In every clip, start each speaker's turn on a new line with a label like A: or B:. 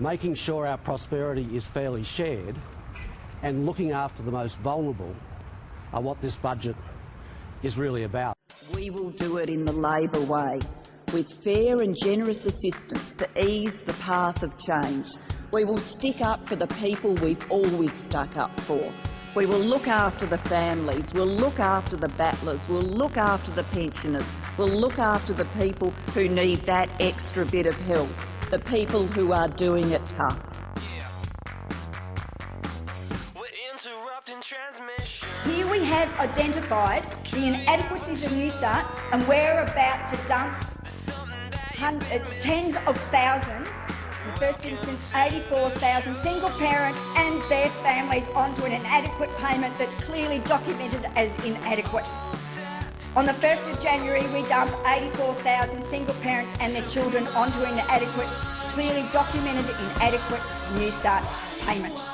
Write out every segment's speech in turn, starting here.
A: making sure our prosperity is fairly shared and looking after the most vulnerable are what this budget is really about.
B: We will do it in the Labor way, with fair and generous assistance to ease the path of change. We will stick up for the people we've always stuck up for. We will look after the families, we'll look after the battlers, we'll look after the pensioners, we'll look after the people who need that extra bit of help, the people who are doing it tough.
C: Here we have identified the inadequacies of Newstart, and we're about to dump tens of thousands, in the first instance 84,000 single parents and their families onto an inadequate payment that's clearly documented as inadequate. On the 1st of January we dump 84,000 single parents and their children onto an inadequate, clearly documented inadequate Newstart payment.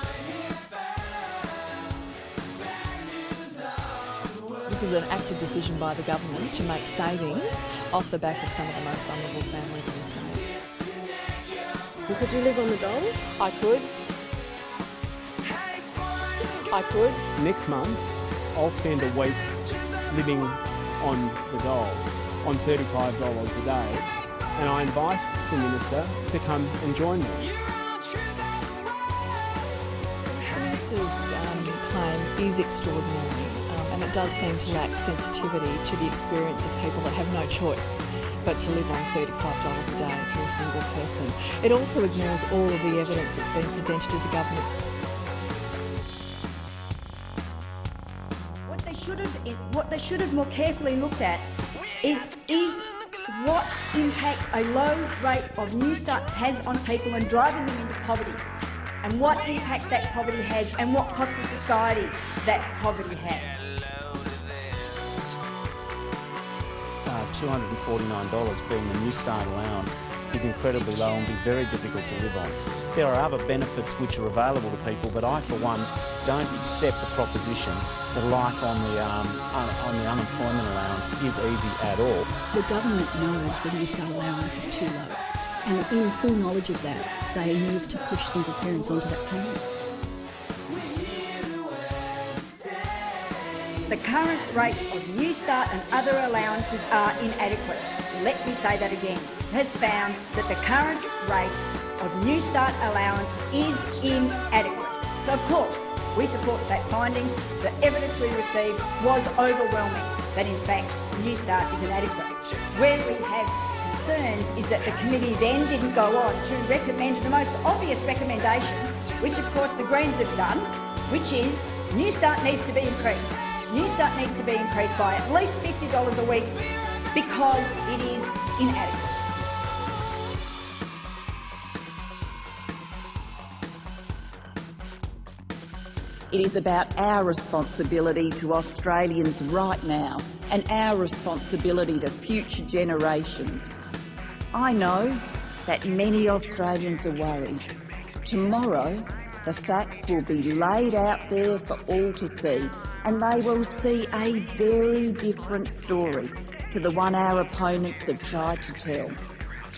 D: This is an active decision by the government to make savings off the back of some of the most vulnerable families in Australia.
E: Could you live on the dole?
D: I could. I could.
F: Next month, I'll spend a week living on the dole on $35 a day, and I invite the Minister to come and join me.
D: The Minister's claim is extraordinary. And it does seem to lack sensitivity to the experience of people that have no choice but to live on $35 a day for a single person. It also ignores all of the evidence that's been presented to the government.
C: What they should have more carefully looked at is what impact a low rate of Newstart has on people and driving them into poverty, and what impact that poverty has and what cost to society that poverty has.
G: $249 being the Newstart allowance is incredibly low and be very difficult to live on. There are other benefits which are available to people, but I, for one, don't accept the proposition that life on the unemployment allowance is easy at all.
H: The government knows the Newstart allowance is too low, and in full knowledge of that, they move to push single parents onto that payment.
C: The current rates of Newstart and other allowances are inadequate. Let me say that again. Has found that the current rates of Newstart allowance is inadequate. So of course, we support that finding. The evidence we received was overwhelming that in fact Newstart is inadequate. Where we have concerns is that the committee then didn't go on to recommend the most obvious recommendation, which of course the Greens have done, which is Newstart needs to be increased. Newstart needs to be increased by at least $50 a week because it is inadequate.
B: It is about our responsibility to Australians right now and our responsibility to future generations. I know that many Australians are worried. Tomorrow, the facts will be laid out there for all to see, and they will see a very different story to the one our opponents have tried to tell.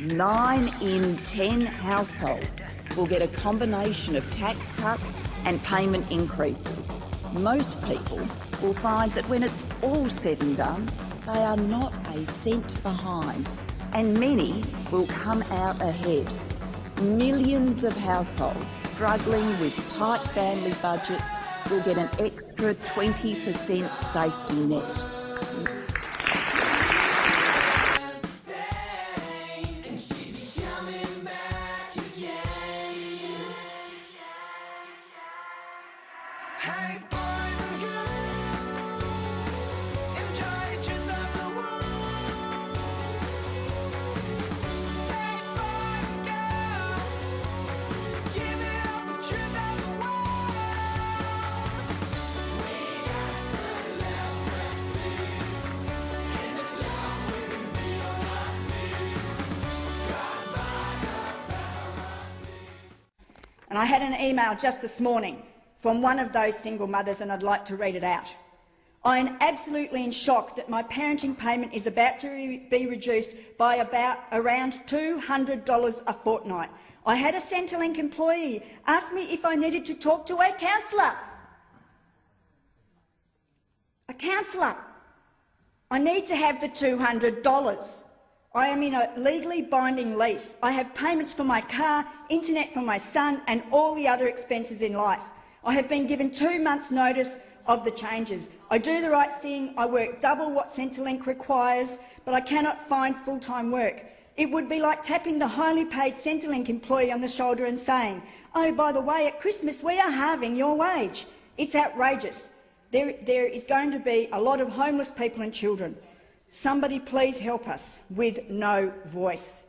B: 9 in 10 households will get a combination of tax cuts and payment increases. Most people will find that when it's all said and done, they are not a cent behind, and many will come out ahead. Millions of households struggling with tight family budgets will get an extra 20% safety net.
C: And I had an email just this morning from one of those single mothers, and I'd like to read it out. I am absolutely in shock that my parenting payment is about to be reduced by around $200 a fortnight. I had a Centrelink employee ask me if I needed to talk to a counsellor. A counsellor. I need to have the $200. I am in a legally binding lease. I have payments for my car, internet for my son and all the other expenses in life. I have been given 2 months' notice of the changes. I do the right thing. I work double what Centrelink requires, but I cannot find full-time work. It would be like tapping the highly paid Centrelink employee on the shoulder and saying, "Oh, by the way, at Christmas we are halving your wage." It's outrageous. There is going to be a lot of homeless people and children. Somebody please help us with no voice.